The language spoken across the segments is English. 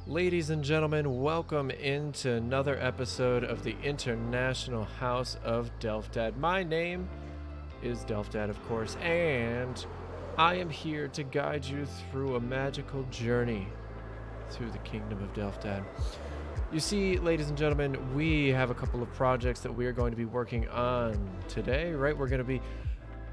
Ladies and gentlemen, welcome into another episode of the International House of DelftDad. My name is DelftDad, of course, and I am here to guide you through a magical journey through the kingdom of DelftDad. You see, ladies and gentlemen, we have a couple of projects that we are going to be working on today, right? We're going to be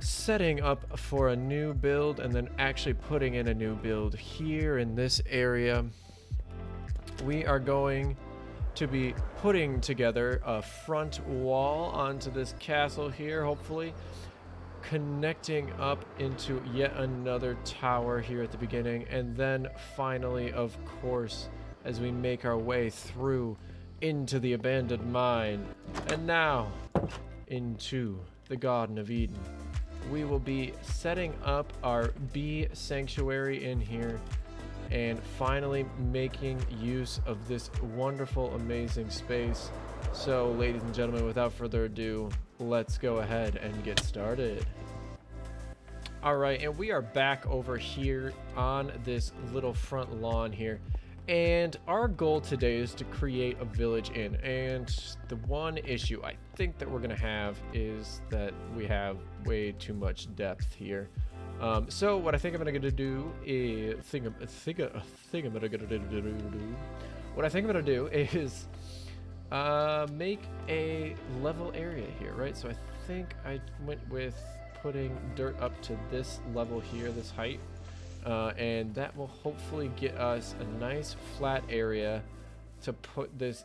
setting up for a new build and then actually putting in a new build here in this area. We are going to be putting together a front wall onto this castle here, hopefully connecting up into yet another tower here at the beginning, and then finally, of course, as we make our way through into the abandoned mine and now into the Garden of Eden, we will be setting up our bee sanctuary in here and finally making use of this wonderful, amazing space. So, ladies and gentlemen, without further ado, let's go ahead and get started. All right, and we are back over here on this little front lawn here. And our goal today is to create a village inn. And the one issue I think that we're going to have is that we have way too much depth here. So what I think I'm gonna do is make a level area here, right? So I think I went with putting dirt up to this level here, this height, and that will hopefully get us a nice flat area to put this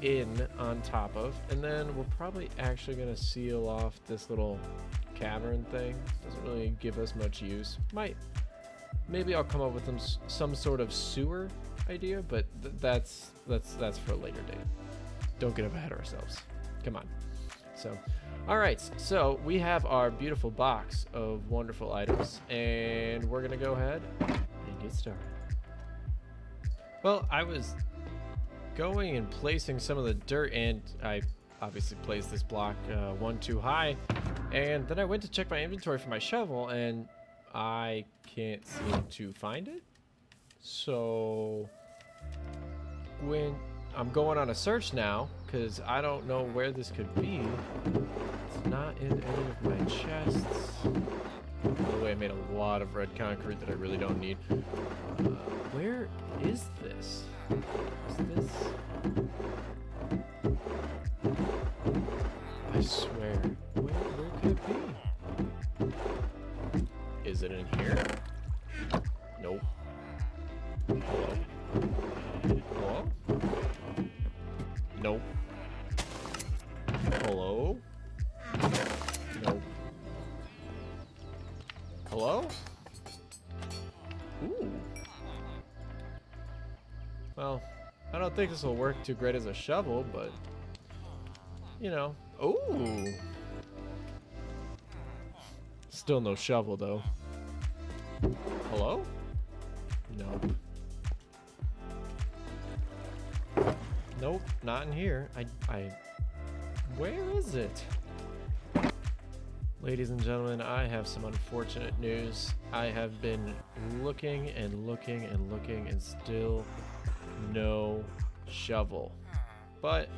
in on top of, and then we're probably actually gonna seal off this little cavern thing. Doesn't really give us much use. Maybe I'll come up with some sort of sewer idea, but that's for a later date. Don't get ahead of ourselves. Come on. So, all right. So we have our beautiful box of wonderful items, and we're gonna go ahead and get started. Well, I was going and placing some of the dirt, and I obviously placed this block one too high, and then I went to check my inventory for my shovel and I can't seem to find it. So when I'm going on a search now, because I don't know where this could be. It's not in any of my chests. By the way, I made a lot of red concrete that I really don't need. Where is this? Is this? I swear. Where could it be? Is it in here? Nope. Hello? Hello? Nope. Hello? Nope. Hello? Ooh. Well, I don't think this will work too great as a shovel, but you know. Ooh. Still no shovel though. Hello? Nope. Nope, not in here. Where is it? Ladies and gentlemen, I have some unfortunate news. I have been looking and looking and looking and still no shovel. But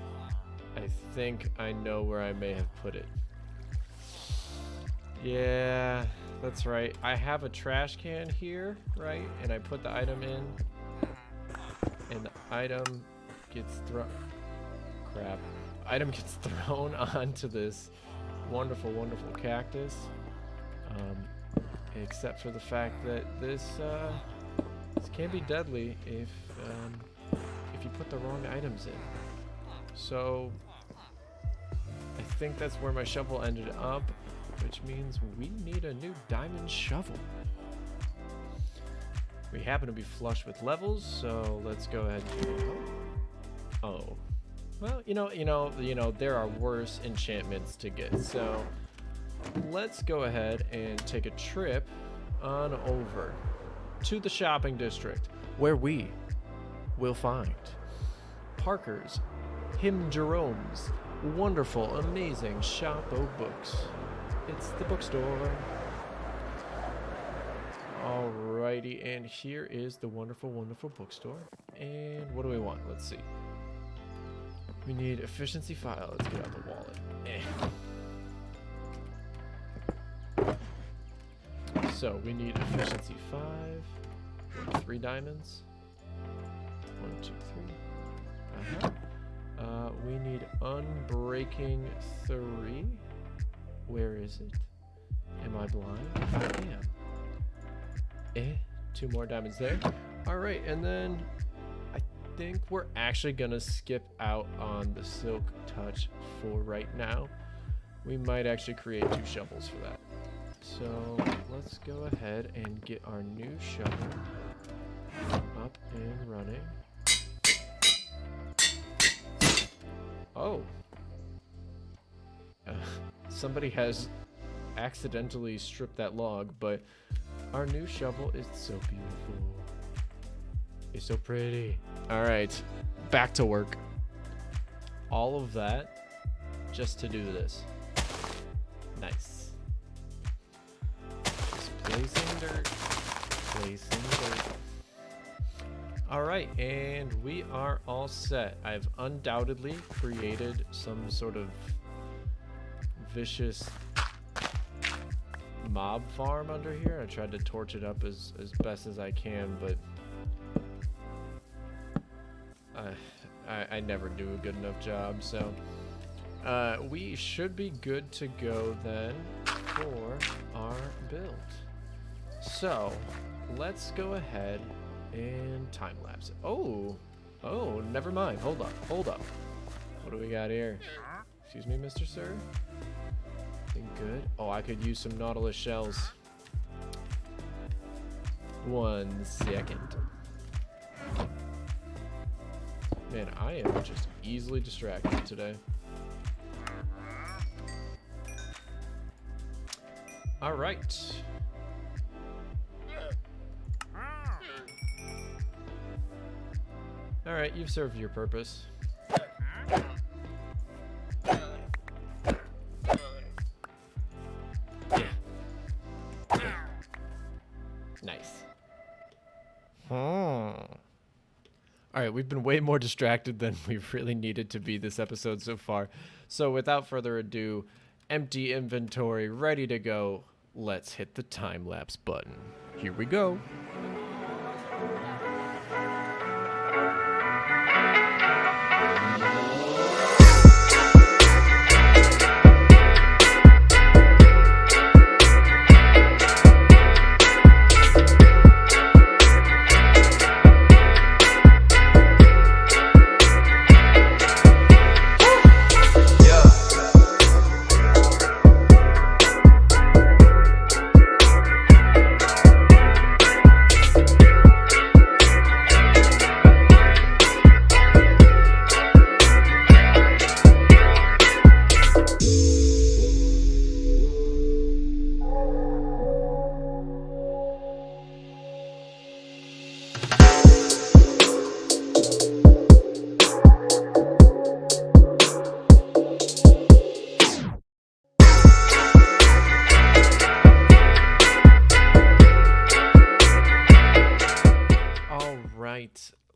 I think I know where I may have put it. Yeah, that's right. I have a trash can here, right? And I put the item in, and the item gets thrown. Crap. Item gets thrown onto this wonderful, wonderful cactus. Except for the fact that this can be deadly if you put the wrong items in. So I think that's where my shovel ended up, which means we need a new diamond shovel. We happen to be flush with levels, so let's go ahead and do it. Oh. Well, you know, there are worse enchantments to get. So let's go ahead and take a trip on over to the shopping district, where we will find Parker's, Him Jerome's wonderful, amazing shop of books. It's the bookstore. All right, Alrighty, and here is the wonderful, wonderful bookstore. And what do we want? Let's see. We need efficiency 5. Let's get out the wallet. So we need efficiency 5. 3 diamonds. 1, 2, 3. We need unbreaking 3. Where is it? Am I blind? I am. 2 more diamonds there. All right, and then I think we're actually gonna skip out on the silk touch for right now. We might actually create 2 shovels for that. So let's go ahead and get our new shovel up and running. Oh. Somebody has accidentally stripped that log, but our new shovel is so beautiful. It's so pretty. All right, back to work. All of that just to do this. Nice. Just placing dirt. Placing dirt. All right, and we are all set. I've undoubtedly created some sort of vicious mob farm under here. I tried to torch it up as best as I can, but I never do a good enough job. So we should be good to go then for our build. So let's go ahead and time lapse it. Oh, never mind. Hold up. What do we got here? Excuse me, Mr. Sir. Good. Oh, I could use some Nautilus shells. 1 second. Man, I am just easily distracted today. All right. All right, you've served your purpose. All right, we've been way more distracted than we really needed to be this episode so far. So without further ado, empty inventory, ready to go. Let's hit the time-lapse button. Here we go.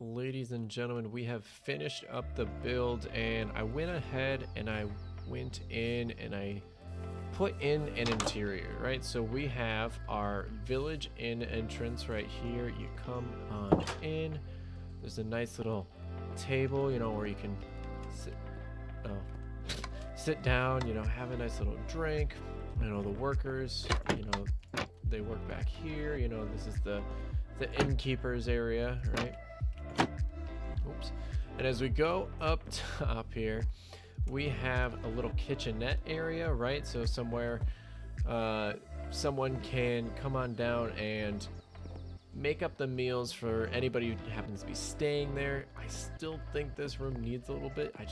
Ladies and gentlemen, we have finished up the build, and I went ahead and I went in and I put in an interior, right? So we have our village inn entrance right here. You come on in. There's a nice little table, you know, where you can sit down, you know, have a nice little drink. You know, the workers, you know, they work back here. You know, this is the innkeeper's area, right? Oops. And as we go up top here, we have a little kitchenette area, right? So somewhere someone can come on down and make up the meals for anybody who happens to be staying there. I still think this room needs a little bit. I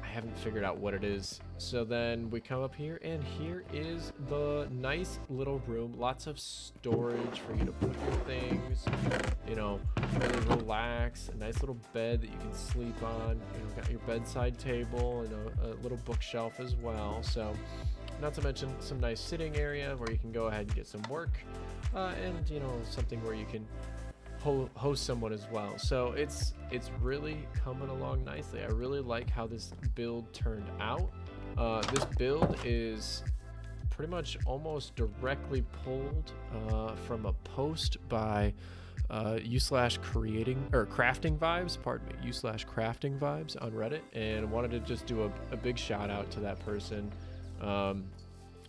haven't figured out what it is. So then we come up here, and here is the nice little room. Lots of storage for you to put your things, you know, really relax. A nice little bed that you can sleep on. You know, got your bedside table, you know, a little bookshelf as well. So not to mention some nice sitting area where you can go ahead and get some work, and you know, something where you can host someone as well. So it's really coming along nicely. I really like how this build turned out. This build is pretty much almost directly pulled from a post by crafting vibes, pardon me, crafting vibes on Reddit, and wanted to just do a big shout out to that person.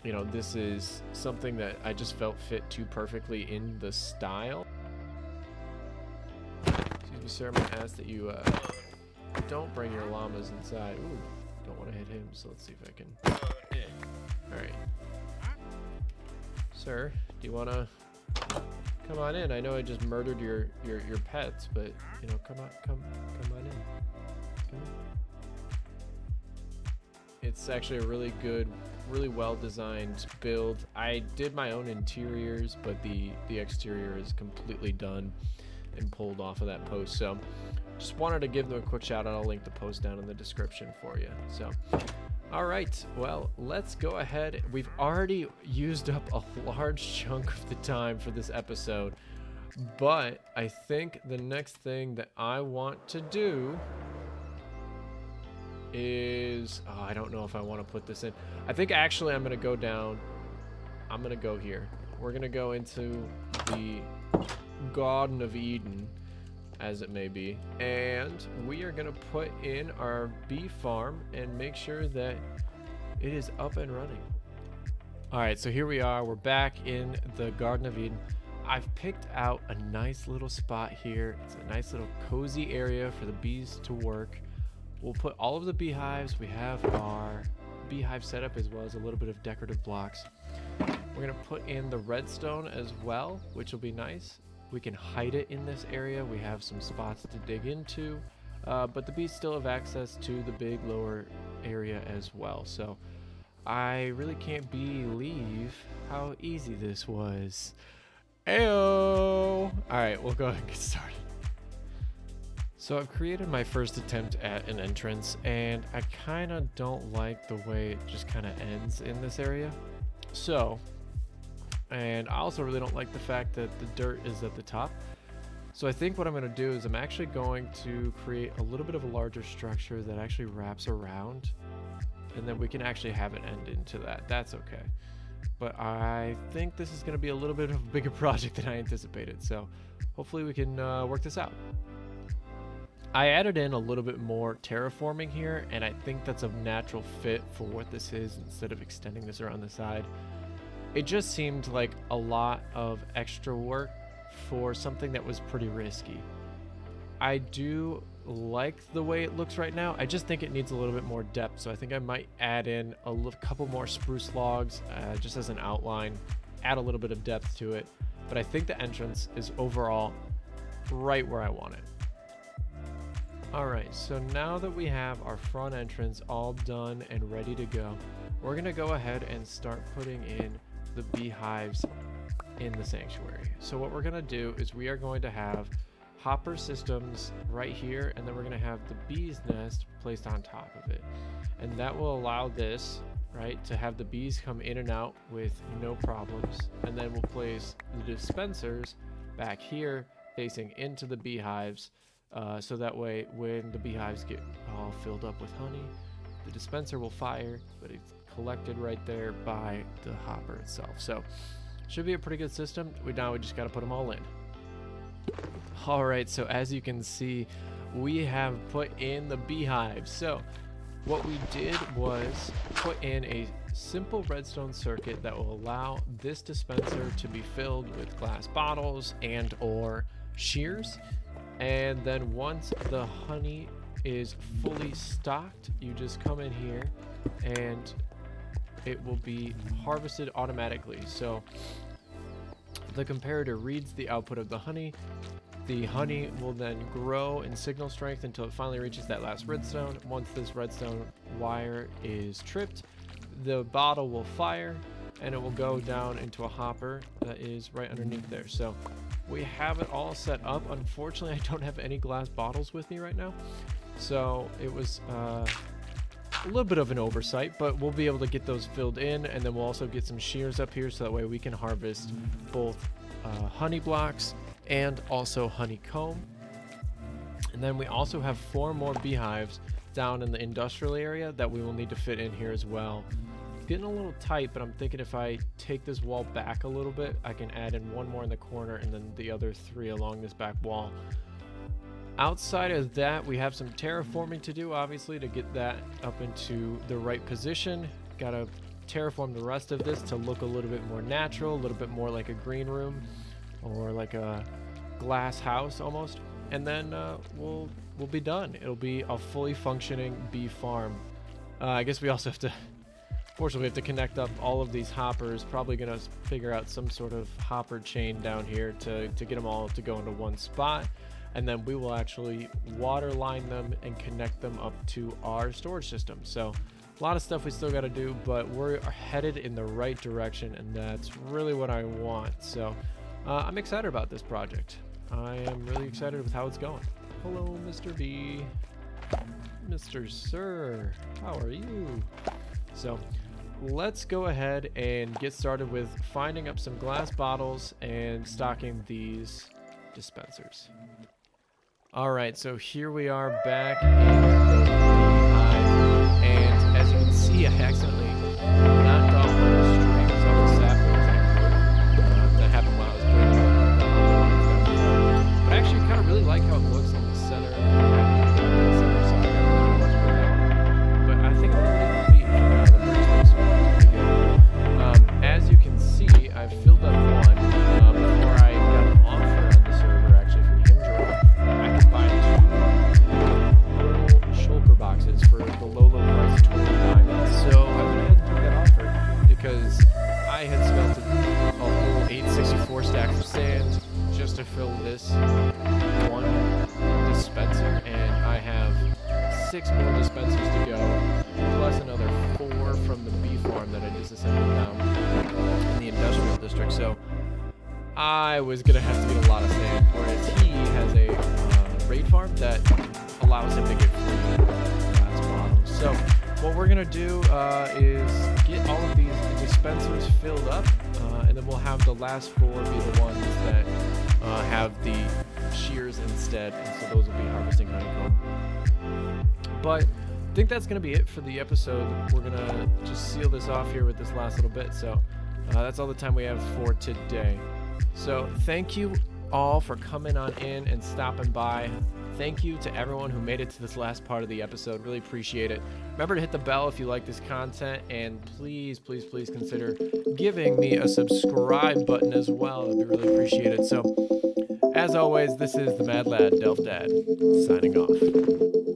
You know, this is something that I just felt fit too perfectly in the style. Excuse me, sir, I'm gonna ask that you don't bring your llamas inside. Ooh, don't want to hit him, so let's see if I can. All right, sir, do you want to come on in? I know I just murdered your pets, but you know, come on in. Come in. It's actually a really good, really well designed build. I did my own interiors, but the exterior is completely done and pulled off of that post. So just wanted to give them a quick shout out. I'll link the post down in the description for you. So all right, well, let's go ahead. We've already used up a large chunk of the time for this episode, but I think the next thing that I want to do is, I don't know if I want to put this in. I think actually I'm going to go down. I'm going to go here. We're going to go into the Garden of Eden, as it may be, and we are going to put in our bee farm and make sure that it is up and running. All right, so here we are. We're back in the Garden of Eden. I've picked out a nice little spot here. It's a nice little cozy area for the bees to work. We'll put all of the beehives. We have our beehive setup as well as a little bit of decorative blocks. We're gonna put in the redstone as well, which will be nice. We can hide it in this area. We have some spots to dig into, but the bees still have access to the big lower area as well. So I really can't believe how easy this was. Ayo! All right, we'll go ahead and get started. So I've created my first attempt at an entrance, and I kind of don't like the way it just kind of ends in this area. So, and I also really don't like the fact that the dirt is at the top. So I think what I'm going to do is I'm actually going to create a little bit of a larger structure that actually wraps around, and then we can actually have it end into that. That's okay. But I think this is going to be a little bit of a bigger project than I anticipated. So hopefully we can work this out. I added in a little bit more terraforming here, and I think that's a natural fit for what this is instead of extending this around the side. It just seemed like a lot of extra work for something that was pretty risky. I do like the way it looks right now. I just think it needs a little bit more depth, so I think I might add in a couple more spruce logs just as an outline, add a little bit of depth to it. But I think the entrance is overall right where I want it. Alright, so now that we have our front entrance all done and ready to go, we're going to go ahead and start putting in the beehives in the sanctuary. So what we're going to do is we are going to have hopper systems right here, and then we're going to have the bee's nest placed on top of it. And that will allow this, right, to have the bees come in and out with no problems. And then we'll place the dispensers back here facing into the beehives. So that way when the beehives get all filled up with honey, the dispenser will fire, but it's collected right there by the hopper itself. So should be a pretty good system. Now we just got to put them all in. All right, so as you can see, we have put in the beehives. So what we did was put in a simple redstone circuit that will allow this dispenser to be filled with glass bottles and or shears. And then once the honey is fully stocked, you just come in here and it will be harvested automatically. So the comparator reads the output of the honey. The honey will then grow in signal strength until it finally reaches that last redstone. Once this redstone wire is tripped, the bottle will fire and it will go down into a hopper that is right underneath there. So we have it all set up. Unfortunately, I don't have any glass bottles with me right now. So it was a little bit of an oversight, but we'll be able to get those filled in, and then we'll also get some shears up here so that way we can harvest both honey blocks and also honeycomb. And then we also have 4 more beehives down in the industrial area that we will need to fit in here as well. It's getting a little tight, but I'm thinking if I take this wall back a little bit, I can add in 1 more in the corner and then the other 3 along this back wall. Outside of that, we have some terraforming to do, obviously, to get that up into the right position. Gotta terraform the rest of this to look a little bit more natural, a little bit more like a green room or like a glass house almost. And then we'll be done. It'll be a fully functioning bee farm. I guess we also have to, fortunately, we have to connect up all of these hoppers. Probably gonna figure out some sort of hopper chain down here to get them all to go into one spot. And then we will actually water line them and connect them up to our storage system. So a lot of stuff we still got to do, but we're headed in the right direction, and that's really what I want. So I'm excited about this project. I am really excited with how it's going. Hello, Mr. B. Mr. Sir, how are you? So let's go ahead and get started with finding up some glass bottles and stocking these dispensers. All right, so here we are back in the beehive, and as you can see, I accidentally knocked off one of the strings off the saplings. That happened while I was putting the lines down. But I actually kind of really like how it looks on the center. So I got really much with that one. But I think I'm going to leave it be for the first one. As you can see, I've filled up one before I got an offer on the server, actually, from Kimdra. I could buy 2 shulker boxes for the low price of $29. So I went ahead and took that offer because I had spent a whole 864 stacks of sand just to fill this one dispenser, and I have 6 more dispensers to go, plus another 4 from the bee farm that I disassembled down in the industrial district. So I was gonna have to get a lot of sand, whereas he has a raid farm that allows him to get free glass bottles. So what we're gonna do is get all of these dispensers filled up, and then we'll have the last 4 be the ones that have the shears instead, and so those will be harvesting honeycomb. But I think that's gonna be it for the episode. We're gonna just seal this off here with this last little bit. So that's all the time we have for today. So thank you all for coming on in and stopping by. Thank you to everyone who made it to this last part of the episode. Really appreciate it. Remember to hit the bell if you like this content, and please, please, please consider giving me a subscribe button as well. It'd be really appreciated. So as always, this is the Mad Lad DelftDad signing off.